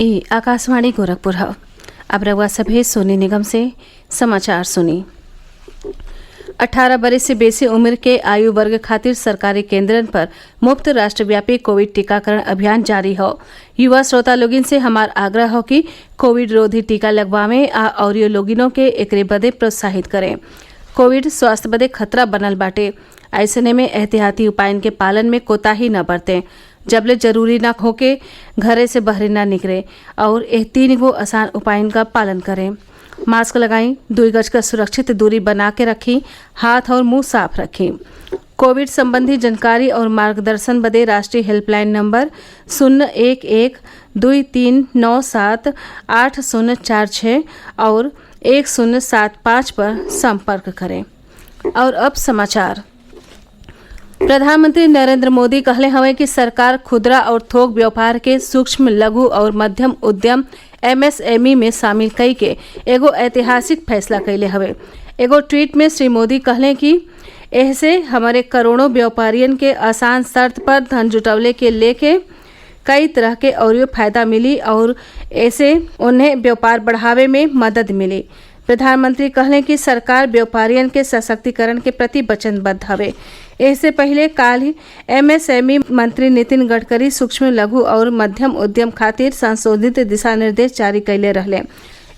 ये आकाशवाणी गोरखपुर है। अब रउआ सभे सोनी निगम से समाचार सुनी। 18 बरस से बेसी उम्र के आयु वर्ग खातिर सरकारी केंद्रन पर मुफ्त राष्ट्रव्यापी कोविड टीकाकरण अभियान जारी हो। युवा श्रोता लोगिन से हमार आग्रह हो कि कोविड रोधी टीका लगवावे और लोगिनों के एकरे बदे प्रोत्साहित करें। कोविड स्वास्थ्य बदे खतरा बनल बाटे, ऐसने में एहतियाती उपायन के पालन में कोताही न बरतें। जबले जरूरी न होके घरे से बहरे न निकले और एह 3 गो आसान उपायन का पालन करें। मास्क लगाई, 2 गज का सुरक्षित दूरी बना के रखी, हाथ और मुंह साफ रखें। कोविड संबंधी जानकारी और मार्गदर्शन बदे राष्ट्रीय हेल्पलाइन नंबर 011-2397-8046 और 1075 पर संपर्क करें। और अब समाचार। प्रधानमंत्री नरेंद्र मोदी कहले हवे कि सरकार खुदरा और थोक व्यापार के सूक्ष्म, लघु और मध्यम उद्यम MSME में शामिल कई के एगो ऐतिहासिक फैसला कैले हवे। एगो ट्वीट में श्री मोदी कहले कि ऐसे हमारे करोड़ों व्यापारियन के आसान शर्त पर धन जुटवले के लेके कई तरह के और फायदा मिली और ऐसे उन्हें व्यापार बढ़ावे में मदद मिली। प्रधानमंत्री कहले कि सरकार व्यापारियन के सशक्तिकरण के प्रति वचनबद्ध हवे। इससे पहले काल ही MSME मंत्री नितिन गडकरी सूक्ष्म, लघु और मध्यम उद्यम खातिर संशोधित दिशा निर्देश जारी कैले रहले।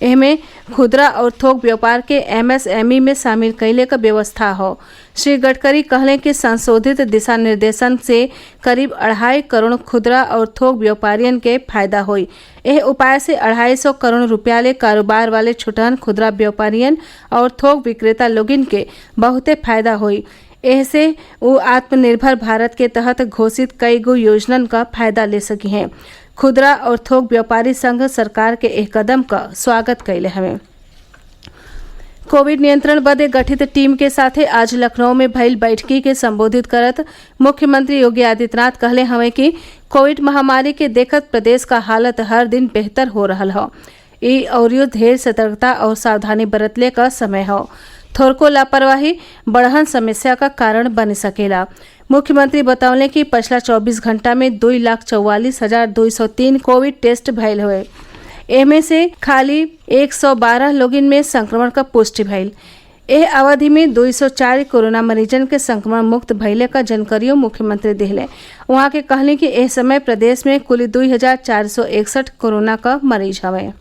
एहमे खुदरा और थोक व्यापार के MSME में शामिल कैले का व्यवस्था हो। श्री गडकरी कहले कि संशोधित दिशा निर्देशन से करीब 2.5 करोड़ खुदरा और थोक व्यापारियन के फायदा हुई। यह उपाय से 250 करोड़ रुपया ले कारोबार वाले छोटहन खुदरा व्यापारियन और थोक विक्रेता लोगिन के बहुते फायदा हुई। ऐसे वो आत्मनिर्भर भारत के तहत घोषित कई गो योजनन का फायदा ले सकी हैं। खुदरा और थोक व्यापारी संघ सरकार के एक कदम का स्वागत कैले हवे। कोविड नियंत्रण बदे गठित टीम के साथे आज लखनऊ में भइल बैठकी के संबोधित करत मुख्यमंत्री योगी आदित्यनाथ कहले हवे कि कोविड महामारी के देखत प्रदेश का हालत हर दिन बेहतर हो रहल हो। ई और ढेर सतर्कता और सावधानी बरतले का समय हो। थोरको लापरवाही बढ़हन समस्या का कारण बन सकेला। मुख्यमंत्री बतौले कि पिछला 24 घंटा में 2,44,203 कोविड टेस्ट भइल हुए। एमे से खाली 112 लोगिन में संक्रमण का पुष्टि भइल। एह अवधि में 204 कोरोना मरीजन के संक्रमण मुक्त भइले का जानकारियों मुख्यमंत्री दिले। वहाँ के कहले कि एह समय प्रदेश में कुल 2,461 कोरोना का मरीज हवे।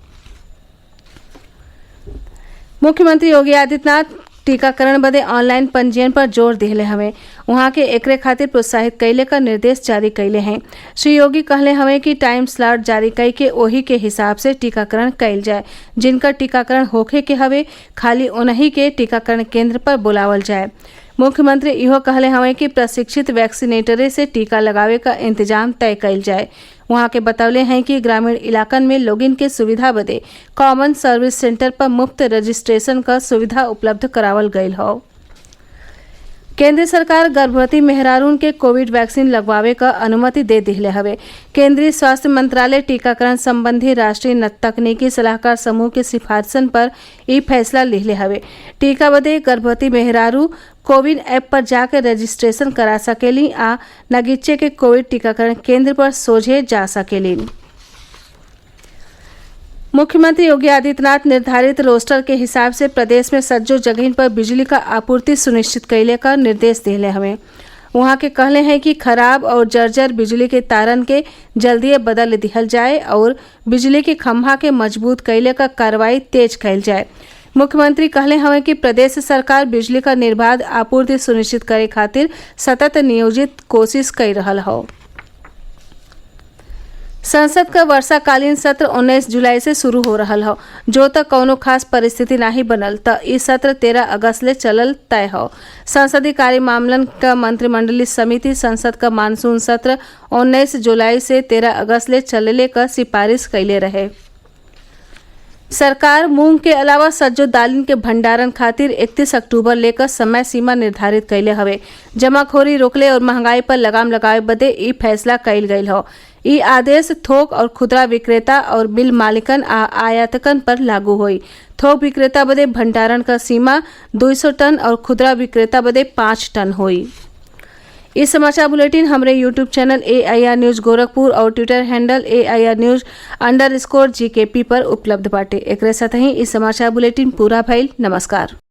मुख्यमंत्री योगी आदित्यनाथ टीकाकरण बदे ऑनलाइन पंजीयन पर जोर दिले हवे। वहाँ के एकरे खातिर प्रोत्साहित कैले का निर्देश जारी कैले हैं। श्री योगी कहले हवे कि टाइम स्लॉट जारी कई के ओही के हिसाब से टीकाकरण कैल जाए। जिनका टीकाकरण होखे के हवे खाली उन्हीं के टीकाकरण केंद्र पर बुलावल जाए। मुख्यमंत्री इहो कहले हवे कि प्रशिक्षित वैक्सीनेटरे से टीका लगावे का इंतजाम तय कैल जाए। वहाँ के बतौले हैं कि ग्रामीण इलाकन में लोगिन के सुविधा बदे कॉमन सर्विस सेंटर पर मुफ्त रजिस्ट्रेशन का सुविधा उपलब्ध करावल गयल हो। केंद्र सरकार गर्भवती मेहरारून के कोविड वैक्सीन लगवावे का अनुमति दे दिले हवे। केंद्रीय स्वास्थ्य मंत्रालय टीकाकरण संबंधी राष्ट्रीय तकनीकी सलाहकार समूह के सिफारिशन पर ई फैसला लिहले हवे। टीका बदे गर्भवती मेहरारू कोविन ऐप पर जाकर रजिस्ट्रेशन करा सकेली आ नगीचे के कोविड टीकाकरण केंद्र पर सोझे जा सकेली। मुख्यमंत्री योगी आदित्यनाथ निर्धारित रोस्टर के हिसाब से प्रदेश में सज्जो जगह पर बिजली का आपूर्ति सुनिश्चित कैले का निर्देश दिले हमें। वहाँ के कहले हैं कि खराब और जर्जर बिजली के तारन के जल्दी बदल दिहल जाए और बिजली के खंभा के मजबूत कैले का कार्रवाई तेज कैल जाए। मुख्यमंत्री कहले हमें कि प्रदेश सरकार बिजली का निर्बाध आपूर्ति सुनिश्चित करे खातिर सतत नियोजित कोशिश कर रहल हो। संसद का वर्षाकालीन सत्र 19 जुलाई से शुरू हो रहा हो। जो तक कौनो खास परिस्थिति नहीं बनल त ई सत्र 13 अगस्त ले चलल तय हो। संसदीय कार्य मामलन का मंत्रिमंडलीय समिति संसद का मानसून सत्र 19 जुलाई से 13 अगस्त ले चलले का सिफारिश कैले रहे। सरकार मूंग के अलावा सज्जो दालिन के भंडारण खातिर 31 अक्टूबर लेकर समय सीमा निर्धारित कैले हवे। जमाखोरी रोकले और महंगाई पर लगाम लगावे बदे ई फैसला कैल गयल हो। ई आदेश थोक और खुदरा विक्रेता और मिल मालिकन आ आयातकन पर लागू हुई। थोक विक्रेता बदे भंडारण का सीमा 200 टन और खुदरा विक्रेता बदे 5 टन हुई। इस समाचार बुलेटिन हमरे YouTube channel AIR news Gorakhpur और ट्विटर हैंडल AIR न्यूज_GKP पर उपलब्ध बाटे। एकरे साथ ही इस समाचार बुलेटिन पूरा भइल। नमस्कार।